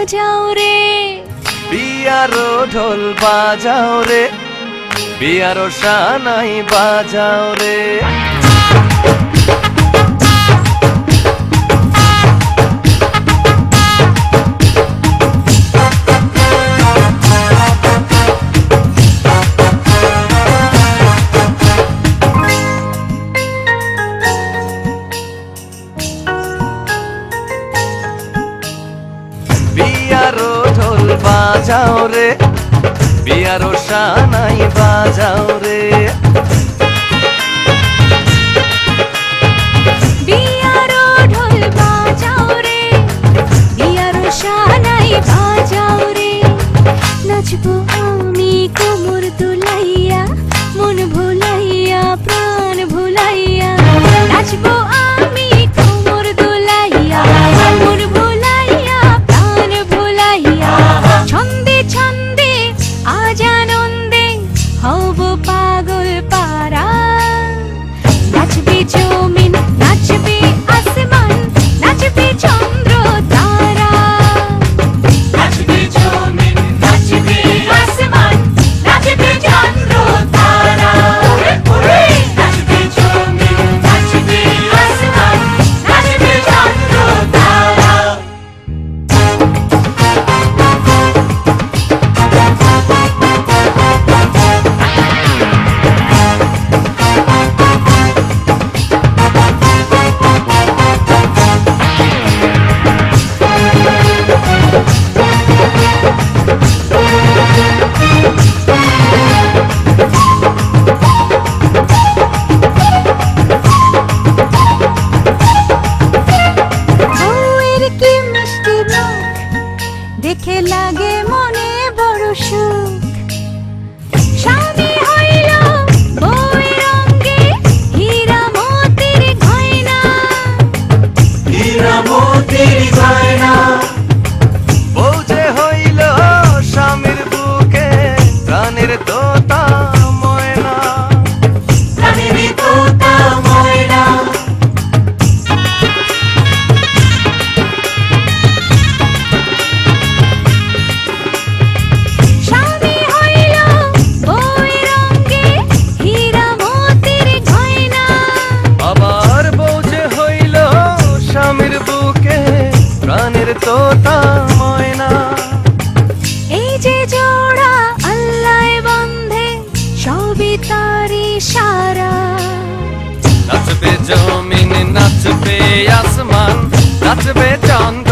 বাজাও রে, বিয়ারো ঢোল বাজাও রে, বিয়ারো সানাই বাজাও রে। বিয়ারো ঢোল বাজাও রে, বিয়ারো সানাই বাজাও রে। বিয়ারো ঢোল বাজাও রে, বিয়ারো সানাই বাজাও রে। নাচবো আমি কোমর দুলাইয়া, মন ভুলাইয়া প্রাণ ভুলাইয়া। নাচবো আমি কোমর দুলাইয়া, মন ভুলাইয়া প্রাণ ভুলাইয়া। ছন্দে ছন্দে আজ আনন্দে হব পাগল পারা। নাচবে জমিন, নাচবে আসমান, নাচবে চন্দ্র তারা। নাচবে জমিন, নাচবে আসমান, নাচবে চন্দ্র তারা। নাচবে জমিন, নাচবে আসমান, নাচবে চন্দ্র তারা। বউয়ের কি মিষ্টি মুখ, দেখে লাগে মনে বড় সুখ। স্বামী হইল বউয়ের অঙ্গে হীরা মোতির গয়না, হীরা মোতির গয়না। বউ যে হইল স্বামীর বুকে প্রাণের তোতা ময়না। প্রাণের তোতা ময়না। স্বামী হইল বউয়ের অঙ্গে হীরা মোতির গয়না। আবার বউ যে হইল স্বামীর বুকে প্রাণের তোতা ময়না। এই যে জোড়া আল্লাহ বন্ধে, সবই তারি সারা। নাচবে জমিন, নাচবে আসমান, নাচবে চন্দ্র